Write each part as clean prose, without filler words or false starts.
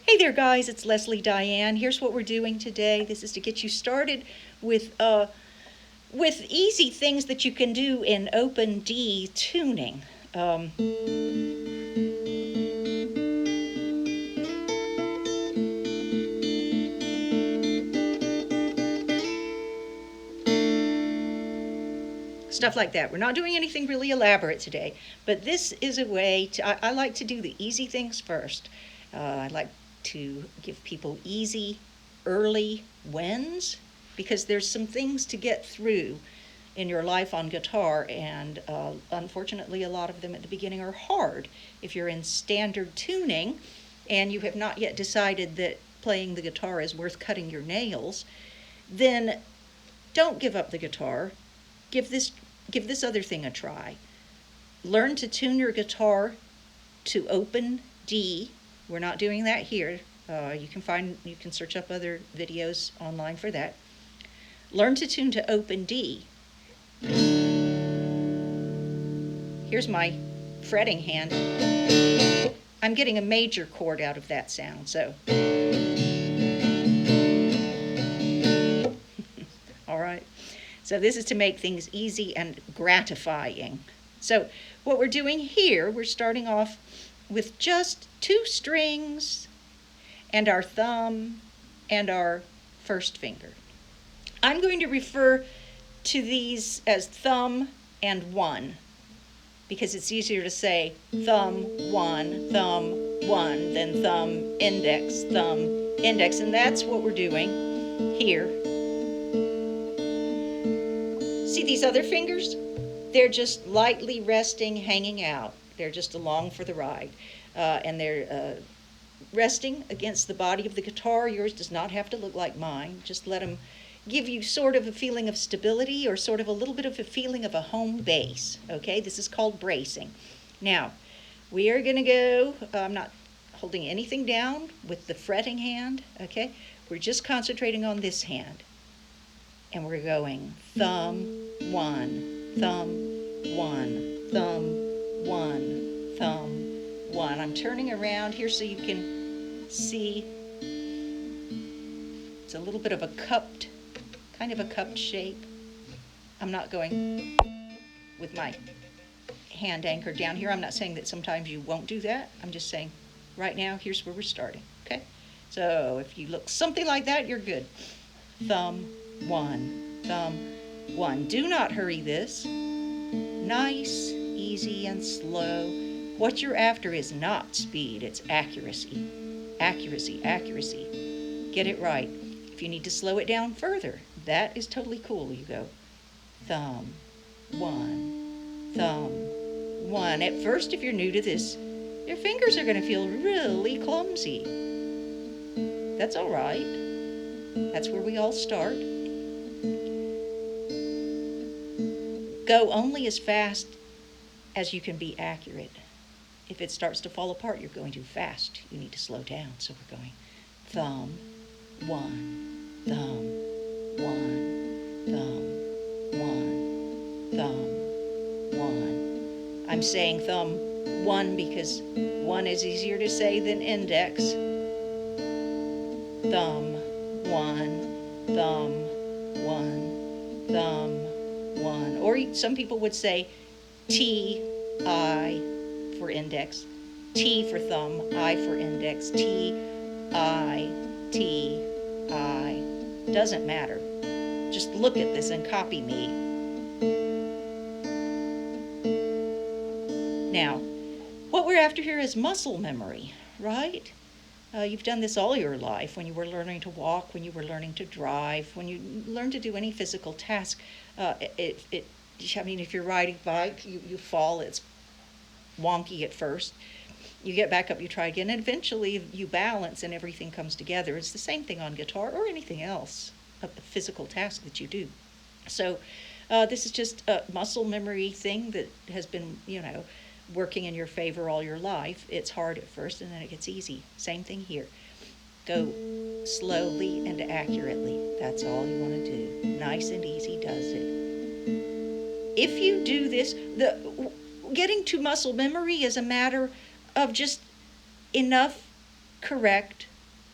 Hey there guys, it's Leslie Diane. Here's what we're doing today. This is to get you started with easy things that you can do in open D tuning. Stuff like that. We're not doing anything really elaborate today, but this is a way I like to do the easy things first. I like to give people easy, early wins because there's some things to get through in your life on guitar, and unfortunately, a lot of them at the beginning are hard. If you're in standard tuning and you have not yet decided that playing the guitar is worth cutting your nails, then don't give up the guitar. Give this other thing a try. Learn to tune your guitar to open D. We're not doing that here. You can search up other videos online for that. Learn to tune to open D. Here's my fretting hand. I'm getting a major chord out of that sound, so. All right. So this is to make things easy and gratifying. So what we're doing here, we're starting off with just 2 strings and our thumb and our first finger. I'm going to refer to these as thumb and 1 because it's easier to say thumb 1 than thumb, index, and that's what we're doing here. See these other fingers? They're just lightly resting, hanging out. They're just along for the ride. And they're resting against the body of the guitar. Yours does not have to look like mine. Just let them give you sort of a feeling of stability or sort of a little bit of a feeling of a home base. Okay, this is called bracing. Now, we are going to go, I'm not holding anything down with the fretting hand. Okay, we're just concentrating on this hand. And we're going thumb, 1, thumb, 1, thumb, 1, thumb, 1. I'm turning around here so you can see it's a little bit of a cupped, kind of a cupped shape. I'm not going with my hand anchored down here. I'm not saying that sometimes you won't do that. I'm just saying right now, here's where we're starting, okay? So if you look something like that, you're good. Thumb, 1, thumb, 1. Do not hurry this. Nice, easy, and slow. What you're after is not speed, it's accuracy. Accuracy, accuracy. Get it right. If you need to slow it down further, that is totally cool. You go thumb, 1, thumb, 1. At first, if you're new to this, your fingers are going to feel really clumsy. That's all right. That's where we all start. Go only as fast as you can be accurate. If it starts to fall apart, you're going too fast. You need to slow down. So we're going thumb, 1, thumb, 1, thumb, 1, thumb, 1. I'm saying thumb 1 because 1 is easier to say than index. Thumb, 1, thumb, 1, thumb, 1. Or some people would say T, I for index, T for thumb, I for index, T, I, T, I. Doesn't matter. Just look at this and copy me. Now, what we're after here is muscle memory, right? You've done this all your life when you were learning to walk, when you were learning to drive, when you learn to do any physical task. If you're riding a bike, you fall, it's wonky at first. You get back up, you try again, and eventually you balance and everything comes together. It's the same thing on guitar or anything else, a physical task that you do. So this is just a muscle memory thing that has been, working in your favor all your life. It's hard at first and then it gets easy. Same thing here. Go slowly and accurately. That's all you want to do. Nice and easy does it. If you do this, getting to muscle memory is a matter of just enough correct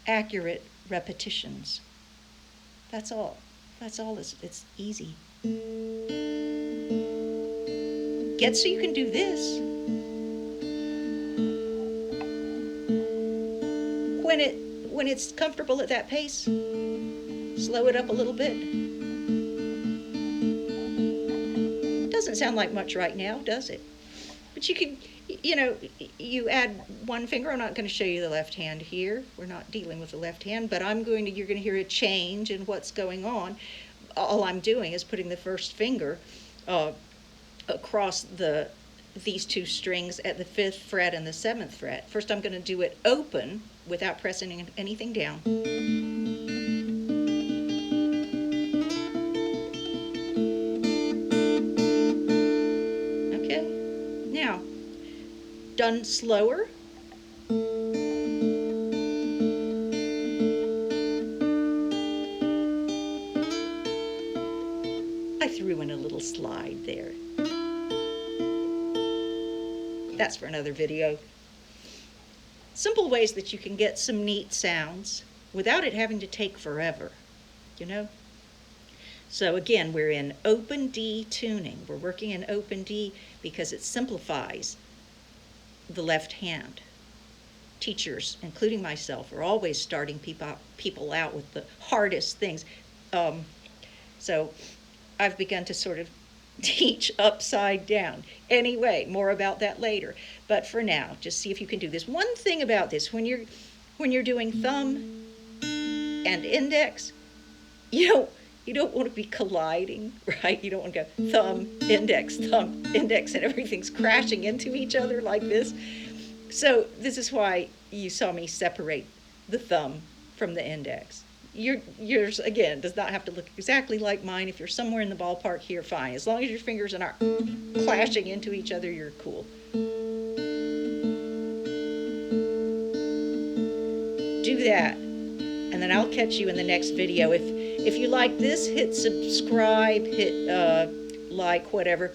accurate repetitions. That's all. That's all. It's easy. Get so you can do this. When it's comfortable at that pace, slow it up a little bit. Doesn't sound like much right now, does it? But you can, you add one finger. I'm not going to show you the left hand here. We're not dealing with the left hand, but you're going to hear a change in what's going on. All I'm doing is putting the first finger across these two strings at the 5th fret and the 7th fret. First, I'm going to do it open without pressing anything down. Okay, now, done slower. I threw in a little slide there. That's for another video. Simple ways that you can get some neat sounds without it having to take forever, So again, we're in open D tuning. We're working in open D because it simplifies the left hand. Teachers, including myself, are always starting people out with the hardest things. So I've begun to sort of teach upside down. Anyway, more about that later. But for now, just see if you can do this. One thing about this, when you're doing thumb and index, you don't want to be colliding, right? You don't want to go thumb, index, and everything's crashing into each other like this. So this is why you saw me separate the thumb from the index. Yours, again, does not have to look exactly like mine. If you're somewhere in the ballpark here, fine. As long as your fingers are not clashing into each other, you're cool. Do that, and then I'll catch you in the next video. If you like this, hit subscribe, hit like, whatever.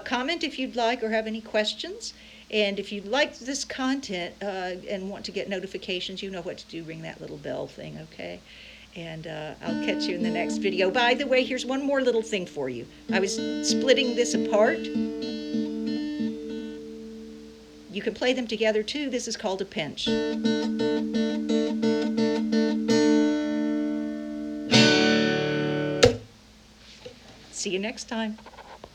Comment if you'd like or have any questions. And if you like this content and want to get notifications, you know what to do. Ring that little bell thing, okay? And I'll catch you in the next video. By the way, here's one more little thing for you. I was splitting this apart. You can play them together too. This is called a pinch. See you next time.